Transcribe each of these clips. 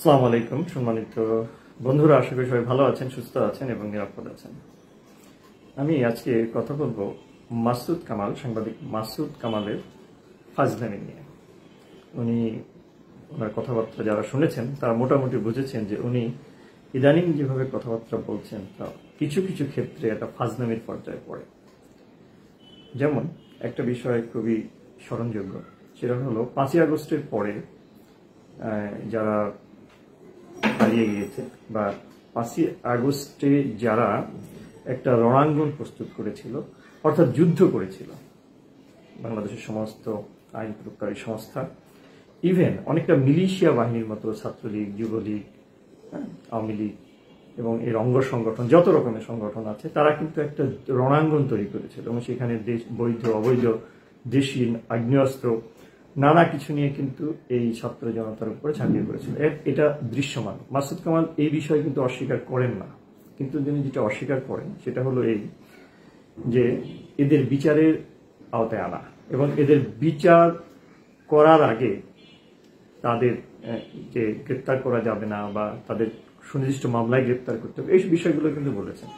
আসসালামু আলাইকুম সম্মানিত বন্ধুরা, আশা করি সবাই ভালো আছেন, সুস্থ আছেন এবং নিরাপদ আছেন। আমি আজকে কথা বলবো মাসুদ কামাল, সাংবাদিক মাসুদ কামালের ফাজলামি নিয়ে। ওনার কথাবার্তা যারা শুনেছেন তারা মোটামুটি বুঝেছেন যে উনি ইদানিং যেভাবে কথাবার্তা বলছেন তা কিছু কিছু ক্ষেত্রে একটা ফাজলামির পর্যায়ে পড়ে। যেমন একটা বিষয় খুবই স্মরণযোগ্য, সেটা হলো 5ই আগস্টের পরে যারা হারিয়ে গিয়েছে বা 5ই আগস্টে যারা একটা রণাঙ্গন প্রস্তুত করেছিল, অর্থাৎ যুদ্ধ করেছিল, বাংলাদেশের সমস্ত আইন প্রয়োগকারী সংস্থা, ইভেন অনেকটা মিলিশিয়া বাহিনীর মতো ছাত্রলীগ, যুবলীগ, আওয়ামী লীগ এবং এর অঙ্গ সংগঠন, যত রকমের সংগঠন আছে, তারা কিন্তু একটা রণাঙ্গন তৈরি করেছিল এবং সেখানে বৈধ অবৈধ দেশি আগ্নেয়াস্ত্র নানা কিছু নিয়ে কিন্তু এই ছাত্র জনতার উপরে ঝাঁপিয়ে পড়েছিল। এটা দৃশ্যমান। মাসুদ কামাল এই বিষয়ে কিন্তু অস্বীকার করেন না, কিন্তু তিনি যেটা অস্বীকার করেন সেটা হলো এই যে এদের বিচারের আওতায় আনা এবং এদের বিচার করার আগে তাদের যে গ্রেপ্তার করা যাবে না বা তাদের সুনির্দিষ্ট মামলায় গ্রেপ্তার করতে হবে, এই বিষয়গুলো কিন্তু বলেছেন।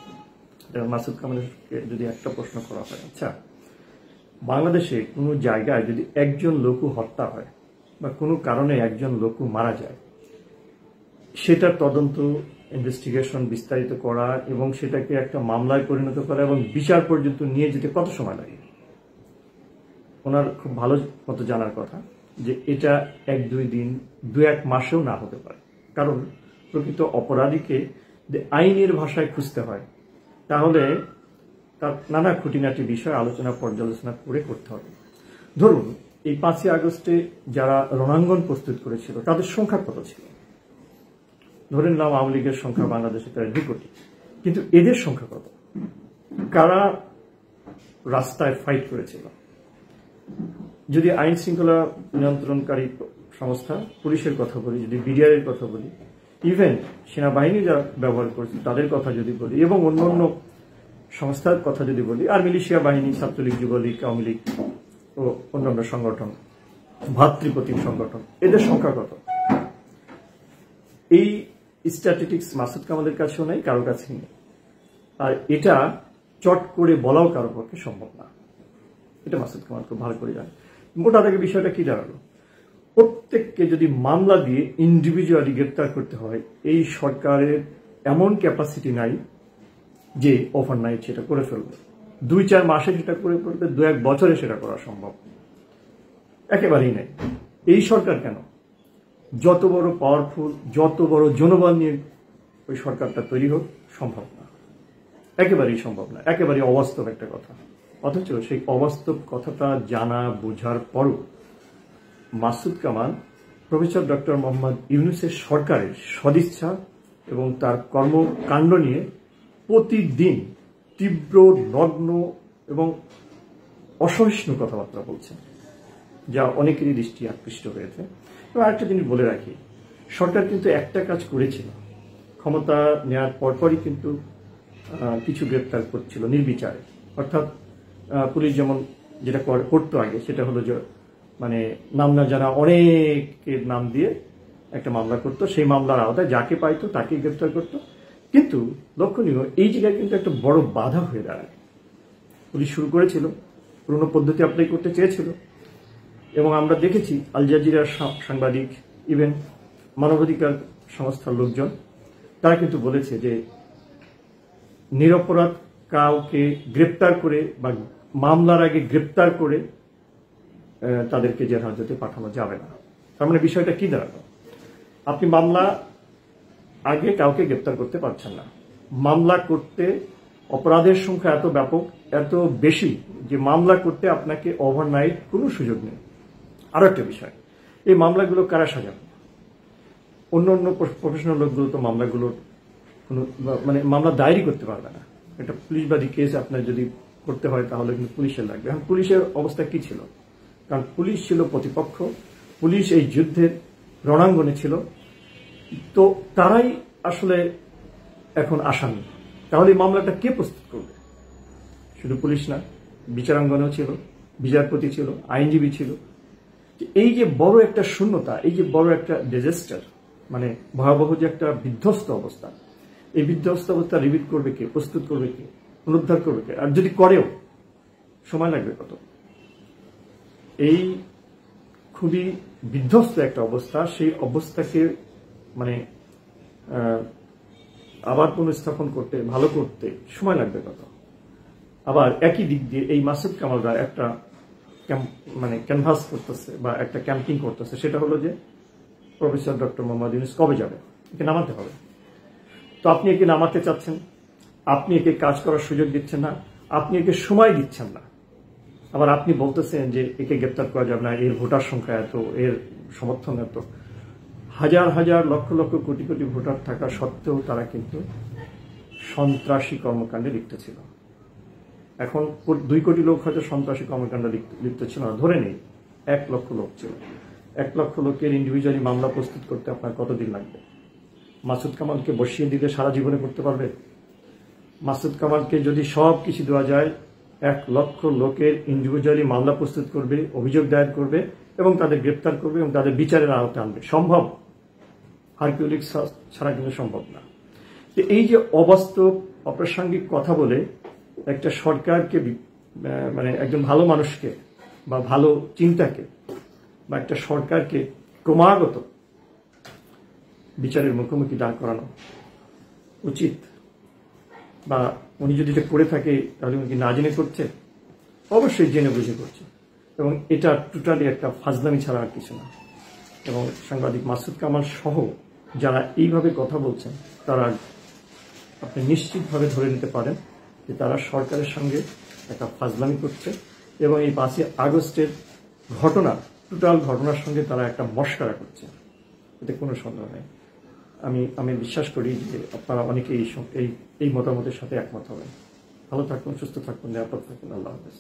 মাসুদ কামালকে যদি একটা প্রশ্ন করা হয়, আচ্ছা, বাংলাদেশে কোনো জায়গায় যদি একজন লোকও হত্যা হয় বা কোনো কারণে একজন লোকও মারা যায়, সেটার তদন্ত, ইনভেস্টিগেশন বিস্তারিত করা এবং সেটাকে একটা মামলায় পরিণত করা এবং বিচার পর্যন্ত নিয়ে যেতে কত সময় লাগে? ওনার খুব ভালো মতো জানার কথা যে এটা 1-2 দিন, 2-1 মাসেও না হতে পারে। কারণ প্রকৃত অপরাধীকে আইনের ভাষায় খুঁজতে হয়, তাহলে তার নানা খুঁটিনাটি বিষয় আলোচনা পর্যালোচনা করে করতে হবে। ধরুন এই 5ই আগস্টে যারা রণাঙ্গন প্রস্তুত করেছিল তাদের সংখ্যা কত ছিল? ধরে নিলাম আওয়ামী লীগের সংখ্যা বাংলাদেশে প্রায় 2 কোটি, কিন্তু এদের সংখ্যা কত? কারা রাস্তায় ফাইট করেছিল? যদি আইন শৃঙ্খলা নিয়ন্ত্রণকারী সংস্থা, পুলিশের কথা বলি, যদি বিডিআর এর কথা বলি, ইভেন সেনাবাহিনী যারা ব্যবহার করেছে তাদের কথা যদি বলি এবং অন্যান্য সংস্থার কথা যদি বলি, আর মিলিশিয়া বাহিনী, ছাত্রলীগ, যুবলীগ, আওয়ামী লীগ ও অন্যান্য সংগঠন, ভাতৃপ্রতিম সংগঠন, এদের সংখ্যা কত? এই স্ট্যাটিস্টিক্স মাসুদ কামালের কাছেও নেই, কারো কাছেই নেই। আর এটা চট করে বলাও কারো পক্ষে সম্ভব না। এটা মাসুদ কামাল খুব ভালো করে জানে। মোটা থেকে বিষয়টা কি দাঁড়ালো? প্রত্যেককে যদি মামলা দিয়ে ইন্ডিভিজুয়ালি গ্রেপ্তার করতে হয়, এই সরকারের এমন ক্যাপাসিটি নাই যে ওভারনাইট সেটা করে ফেলবে। 2-4 মাসে সেটা করে ফেলবে, 2-1 বছরে সেটা করা সম্ভব একেবারেই নেই। এই সরকার কেন? যত বড় পাওয়ারফুল, যত বড় জনবল নিয়ে ওই সরকারটা তৈরি হোক, সম্ভব না, একেবারেই সম্ভব না, একেবারেই অবাস্তব একটা কথা। অথচ সেই অবাস্তব কথাটা জানা বোঝার পরও মাসুদ কামাল প্রফেসর ডক্টর মোহাম্মদ ইউনূসের সরকারের সদিচ্ছা এবং তার কর্মকাণ্ড নিয়ে প্রতিদিন তীব্র, নগ্ন এবং অসহিষ্ণু কথাবার্তা বলছেন, যা অনেকেরই দৃষ্টি আকৃষ্ট হয়েছে। এবং আরেকটা জিনিস বলে রাখি, সরকার কিন্তু একটা কাজ করেছিল, ক্ষমতা নেওয়ার পরপরই কিন্তু কিছু গ্রেপ্তার করছিল নির্বিচারে। অর্থাৎ পুলিশ যেমন যেটা করতো আগে, সেটা হলো যে মানে নাম না জানা অনেকের নাম দিয়ে একটা মামলা করতো, সেই মামলার আওতায় যাকে পাইতো তাকে গ্রেপ্তার করতো। কিন্তু লক্ষণীয়, এই জায়গায় কিন্তু একটা বড় বাধা হয়ে দাঁড়ায়। পুলিশ শুরু করেছিল, পুরনো পদ্ধতি অ্যাপ্লাই করতে চেয়েছিল এবং আমরা দেখেছি আল জাজিরার সাংবাদিক, ইভেন মানবাধিকার সংস্থার লোকজন, তারা কিন্তু বলেছে যে নিরপরাধ কাউকে গ্রেপ্তার করে বা মামলার আগে গ্রেপ্তার করে তাদেরকে জেল হাজতে পাঠানো যাবে না। তার মানে বিষয়টা কি দাঁড়ালো? আপনি মামলা আগে কাউকে গ্রেপ্তার করতে পারছেন না, মামলা করতে অপরাধের সংখ্যা এত ব্যাপক, এত বেশি যে মামলা করতে আপনাকে ওভারনাইট কোনো সুযোগ নেই। আরো একটা বিষয়, এই মামলাগুলো কারা সাজাবে? অন্য অন্য প্রফেশনাল লোকগুলো তো মামলাগুলোর কোনো মানে মামলা দায়েরই করতে পারবে না। একটা পুলিশবাদী কেস আপনার যদি করতে হয় তাহলে কিন্তু পুলিশের লাগবে। এখন পুলিশের অবস্থা কি ছিল? কারণ পুলিশ ছিল প্রতিপক্ষ, পুলিশ এই যুদ্ধের রণাঙ্গনে ছিল, তো তারাই আসলে এখন আসামি। তাহলে এই মামলাটা কে প্রস্তুত করবে? শুধু পুলিশ না, বিচারাঙ্গনেও ছিল, বিচারপতি ছিল, আইনজীবী ছিল। এই যে বড় একটা শূন্যতা, এই যে বড় একটা ডিজাস্টার, মানে ভয়াবহ যে একটা বিধ্বস্ত অবস্থা, এই বিধ্বস্ত অবস্থা রিবিল্ড করবে কে, প্রস্তুত করবে কে, পুনরুদ্ধার করবে কে, আর যদি করেও সময় লাগবে কত? এই খুবই বিধ্বস্ত একটা অবস্থা, সেই অবস্থাকে মানে আবার পুনঃস্থাপন করতে, ভালো করতে সময় লাগবে কত? আবার একই দিক দিয়ে এই মাসুদ কামালরা একটা মানে ক্যানভাস করতেছে বা একটা ক্যাম্পিং করতেছে, সেটা হলো যে প্রফেসর ডক্টর মোহাম্মদ ইউনূস কবে যাবে, একে নামাতে হবে। তো আপনি একে নামাতে চাচ্ছেন, আপনি একে কাজ করার সুযোগ দিচ্ছেন না, আপনি একে সময় দিচ্ছেন না। আবার আপনি বলতেছেন যে একে গ্রেপ্তার করা যাবে না, এর ভোটার সংখ্যা এত, এর সমর্থন এত, হাজার হাজার লক্ষ লক্ষ কোটি কোটি ভোটার থাকা সত্ত্বেও তারা কিন্তু সন্ত্রাসী কর্মকাণ্ডে লিপ্ত ছিল। এখন 2 কোটি লোক হয়তো সন্ত্রাসী কর্মকাণ্ডে লিপ্ত ছিল না, ধরে নেই 1 লক্ষ লোক ছিল। 1 লক্ষ লোকের ইন্ডিভিজুয়ালি মামলা প্রস্তুত করতে আপনার কতদিন লাগবে? মাসুদ কামালকে বসিয়ে দিলে সারা জীবনে করতে পারবে? মাসুদ কামালকে যদি সব কিছু দেওয়া যায়, 1 লক্ষ লোকের ইন্ডিভিজুয়ালি মামলা প্রস্তুত করবে, অভিযোগ দায়ের করবে এবং তাদের গ্রেপ্তার করবে এবং তাদের বিচারের আওতায় আনবে, সম্ভব? হারকিউলিস ছাড়া কিন্তু সম্ভব না। এই যে অবাস্তব অপ্রাসঙ্গিক কথা বলে একটা সরকারকে, মানে একজন ভালো মানুষকে বা ভালো চিন্তাকে বা একটা সরকারকে ক্রমাগত বিচারের মুখোমুখি দাঁড় করানো উচিত, বা উনি যদি এটা করে থাকে তাহলে উনি কি না জেনে করছে? অবশ্যই জেনে বুঝে করছে, এবং এটা টোটালি একটা ফাজলামি ছাড়া আর কিছু না। এবং সাংবাদিক মাসুদ কামাল সহ যারা এইভাবে কথা বলছেন, তারা আপনি নিশ্চিতভাবে ধরে নিতে পারেন যে তারা সরকারের সঙ্গে একটা ফাজলামি করছে, এবং এই 5ই আগস্টের ঘটনা, টোটাল ঘটনার সঙ্গে তারা একটা মশকরা করছে, এতে কোনো সন্দেহ নেই। আমি বিশ্বাস করি যে আপনারা অনেকে এই মতামতের সাথে একমত হবেন। ভালো থাকুন, সুস্থ থাকুন, নিরাপদ থাকুন। আল্লাহ হাফেজ।